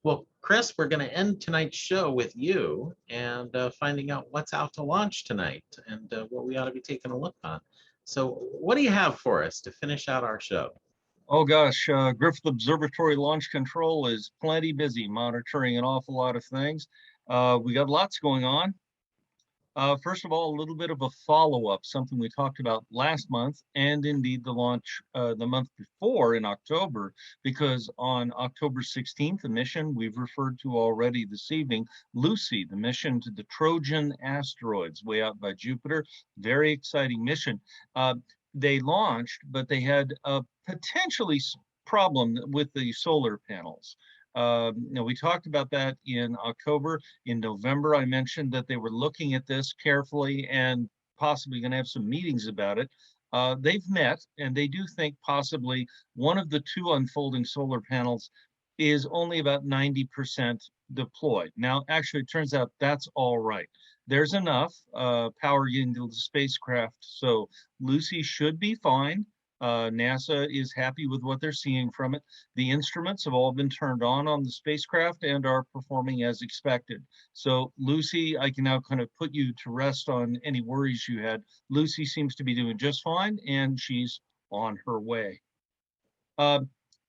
Well, Chris, we're going to end tonight's show with you and finding out what's out to launch tonight and what we ought to be taking a look on. So what do you have for us to finish out our show? Oh gosh, Griffith Observatory Launch Control is plenty busy monitoring an awful lot of things. We got lots going on. First of all, a little bit of a follow-up, something we talked about last month, and indeed the launch the month before in October, because on October 16th, the mission we've referred to already this evening, Lucy, the mission to the Trojan asteroids way out by Jupiter, very exciting mission. They launched, but they had a potentially problem with the solar panels. We talked about that in October. In November, I mentioned that they were looking at this carefully and possibly going to have some meetings about it. They've met, and they do think possibly one of the two unfolding solar panels is only about 90% deployed. Now, actually, it turns out that's all right. There's enough power into the spacecraft, so Lucy should be fine. NASA is happy with what they're seeing from it. The instruments have all been turned on the spacecraft and are performing as expected. So Lucy, I can now kind of put you to rest on any worries you had. Lucy seems to be doing just fine, and she's on her way.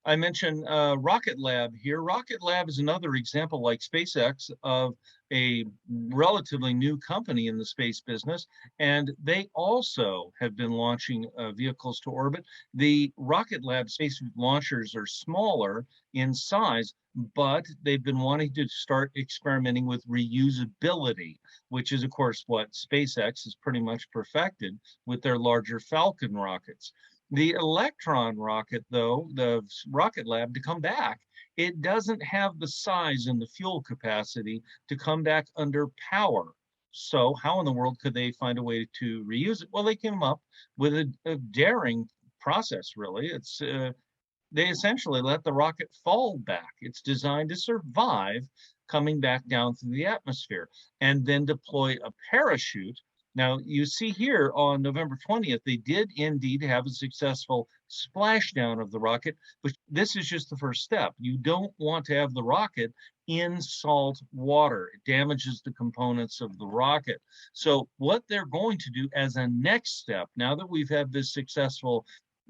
I mentioned Rocket Lab here. Rocket Lab is another example, like SpaceX, of a relatively new company in the space business, and they also have been launching vehicles to orbit. The Rocket Lab space launchers are smaller in size, but they've been wanting to start experimenting with reusability, which is, of course, what SpaceX has pretty much perfected with their larger Falcon rockets. The Electron rocket, though, the Rocket Lab, to come back, it doesn't have the size and the fuel capacity to come back under power. So how in the world could they find a way to reuse it? Well, they came up with a daring process, really. It's they essentially let the rocket fall back. It's designed to survive coming back down through the atmosphere and then deploy a parachute. Now, you see here on November 20th, they did indeed have a successful splashdown of the rocket, but this is just the first step. You don't want to have the rocket in salt water. It damages the components of the rocket. So what they're going to do as a next step, now that we've had this successful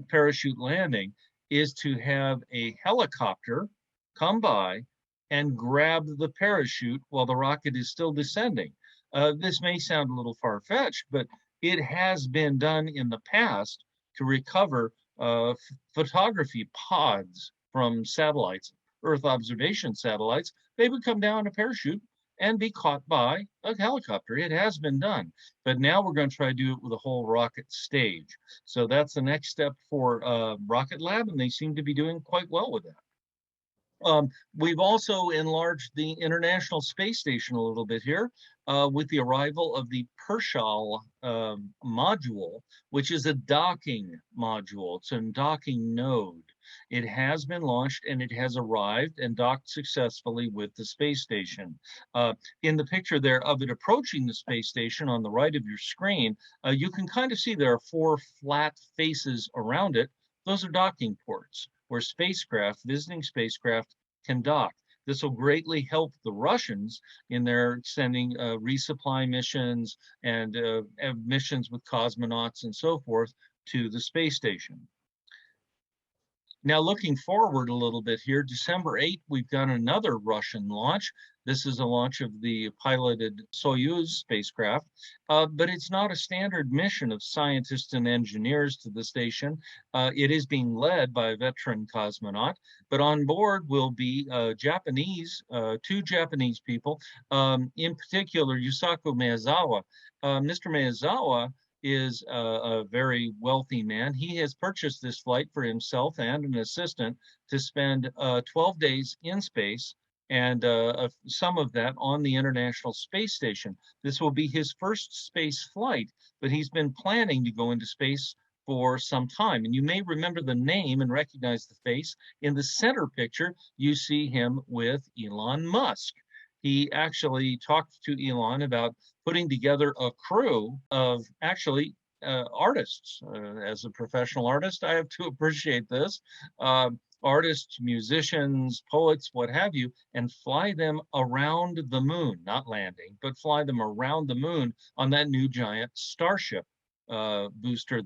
parachute landing, is to have a helicopter come by and grab the parachute while the rocket is still descending. This may sound a little far-fetched, but it has been done in the past to recover photography pods from satellites, Earth observation satellites. They would come down in a parachute and be caught by a helicopter. It has been done, but now we're going to try to do it with a whole rocket stage. So that's the next step for Rocket Lab, and they seem to be doing quite well with that. We've also enlarged the International Space Station a little bit here with the arrival of the PRICHAL module, which is a docking module. It's a docking node. It has been launched and it has arrived and docked successfully with the space station. In the picture there of it approaching the space station on the right of your screen, you can kind of see there are four flat faces around it. Those are docking ports where visiting spacecraft can dock. This will greatly help the Russians in their sending resupply missions and missions with cosmonauts and so forth to the space station. Now, looking forward a little bit here, December 8th, we've got another Russian launch. This is a launch of the piloted SOYUZ spacecraft, but it's not a standard mission of scientists and engineers to the station. It is being led by a veteran cosmonaut, but on board will be two Japanese people, in particular, Yusaku Maezawa. Mr. Maezawa is a very wealthy man. He has purchased this flight for himself and an assistant to spend 12 days in space and some of that on the International Space Station. This will be his first space flight, but he's been planning to go into space for some time. And you may remember the name and recognize the face. In the center picture, you see him with Elon Musk. He actually talked to Elon about putting together a crew of artists. As a professional artist, I have to appreciate this. artists, musicians, poets, what have you, and fly them around the moon, not landing, but fly them around the moon on that new giant Starship booster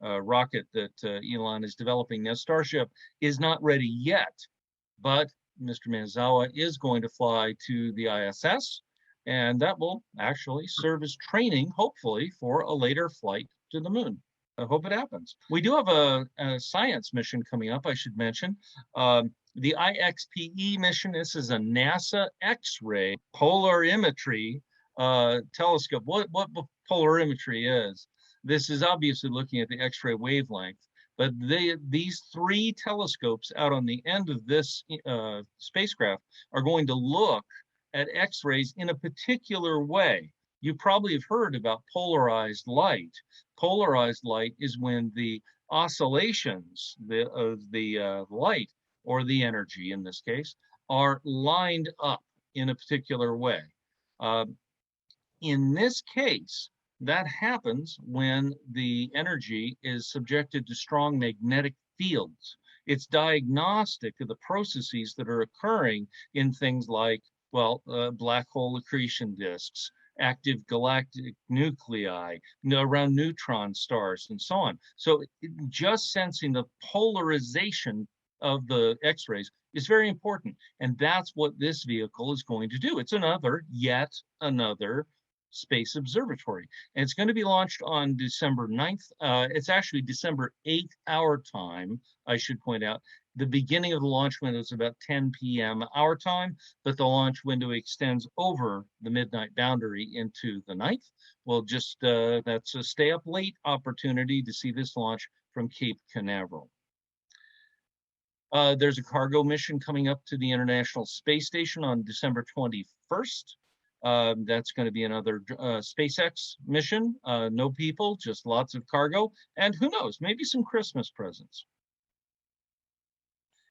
rocket that Elon is developing. Now, Starship is not ready yet, but Mr. Maezawa is going to fly to the ISS, and that will actually serve as training, hopefully, for a later flight to the moon. I hope it happens. We do have a science mission coming up, I should mention. The IXPE mission, this is a NASA X-ray polarimetry telescope. What polarimetry is? This is obviously looking at the X-ray wavelength, but these three telescopes out on the end of this spacecraft are going to look at X-rays in a particular way. You probably have heard about polarized light. Polarized light is when the oscillations of the light, or the energy in this case, are lined up in a particular way. In this case, that happens when the energy is subjected to strong magnetic fields. It's diagnostic of the processes that are occurring in things like, well, black hole accretion disks, active galactic nuclei, around neutron stars, and so on. So just sensing the polarization of the X-rays is very important. And that's what this vehicle is going to do. It's yet another space observatory. And it's going to be launched on December 9th. It's actually December 8th our time, I should point out. The beginning of the launch window is about 10 p.m. our time, but the launch window extends over the midnight boundary into the night. Well, just that's a stay up late opportunity to see this launch from Cape Canaveral. There's a cargo mission coming up to the International Space Station on December 21st. That's going to be another SpaceX mission. No people, just lots of cargo. And who knows, maybe some Christmas presents.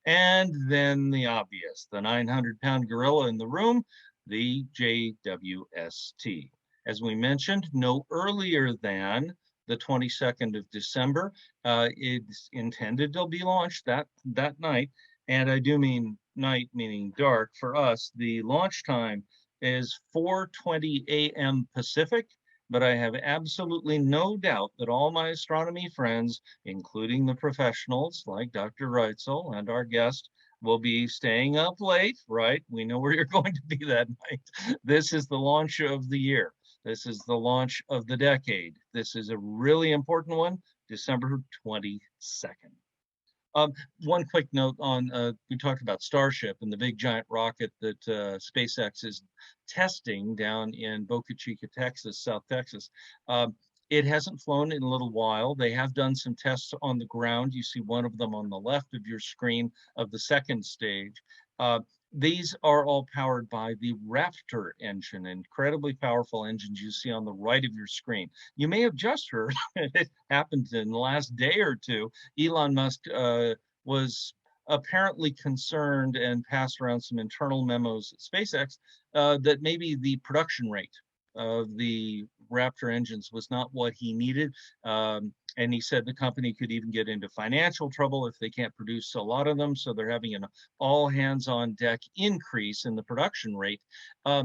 And then the obvious, the 900-pound gorilla in the room, the JWST. As we mentioned, no earlier than the 22nd of December. It's intended to be launched that night. And I do mean night, meaning dark. For us, the launch time is 4:20 a.m. Pacific, but I have absolutely no doubt that all my astronomy friends, including the professionals like Dr. Reitzel and our guest, will be staying up late, right? We know where you're going to be that night. This is the launch of the year. This is the launch of the decade. This is a really important one, December 22nd. One quick note on, we talked about Starship and the big giant rocket that SpaceX is testing down in Boca Chica, Texas, South Texas. It hasn't flown in a little while. They have done some tests on the ground. You see one of them on the left of your screen of the second stage. These are all powered by the Raptor engine, incredibly powerful engines you see on the right of your screen. You may have just heard, it happened in the last day or two, Elon Musk was apparently concerned and passed around some internal memos at SpaceX that maybe the production rate of the Raptor engines was not what he needed. And he said the company could even get into financial trouble if they can't produce a lot of them. So they're having an all hands on deck increase in the production rate. I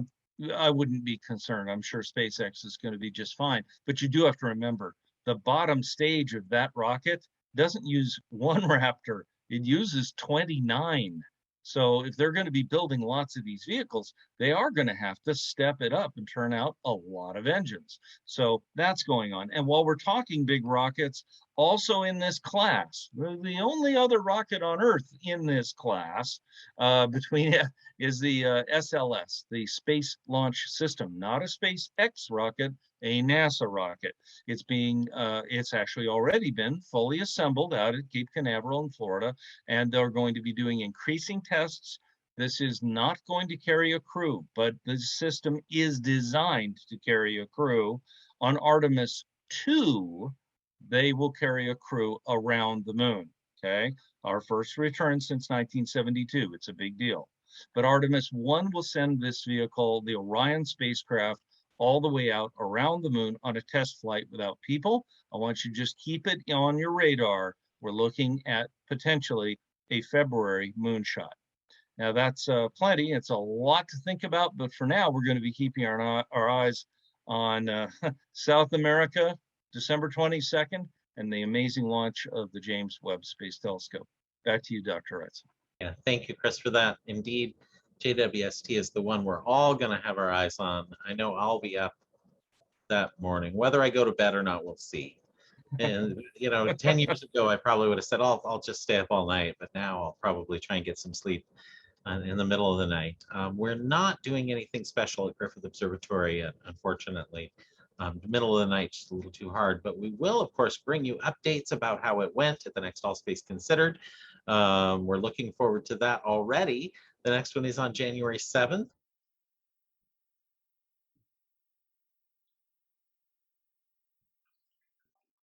wouldn't be concerned. I'm sure SpaceX is going to be just fine. But you do have to remember the bottom stage of that rocket doesn't use one Raptor. It uses 29. So if they're going to be building lots of these vehicles, they are going to have to step it up and turn out a lot of engines. So that's going on. And while we're talking big rockets, also in this class, the only other rocket on Earth in this class is the SLS, the Space Launch System, not a SpaceX rocket, a NASA rocket. It's actually already been fully assembled out at Cape Canaveral in Florida, and they're going to be doing increasing tests. This is not going to carry a crew, but the system is designed to carry a crew. On Artemis 2, they will carry a crew around the moon, okay? Our first return since 1972, it's a big deal. But Artemis 1 will send this vehicle, the Orion spacecraft, all the way out around the moon on a test flight without people. I want you to just keep it on your radar. We're looking at potentially a February moonshot. Now that's plenty. It's a lot to think about, but for now, we're going to be keeping our eyes on South America, December 22nd, and the amazing launch of the James Webb Space Telescope. Back to you, Dr. Edson. Yeah, thank you, Chris, for that. Indeed, JWST is the one we're all going to have our eyes on. I know I'll be up that morning. Whether I go to bed or not, we'll see. And, 10 years ago, I probably would have said, I'll just stay up all night. But now I'll probably try and get some sleep in the middle of the night. We're not doing anything special at Griffith Observatory, unfortunately. The middle of the night is a little too hard, but we will, of course, bring you updates about how it went at the next All Space Considered. We're looking forward to that already. The next one is on January 7th.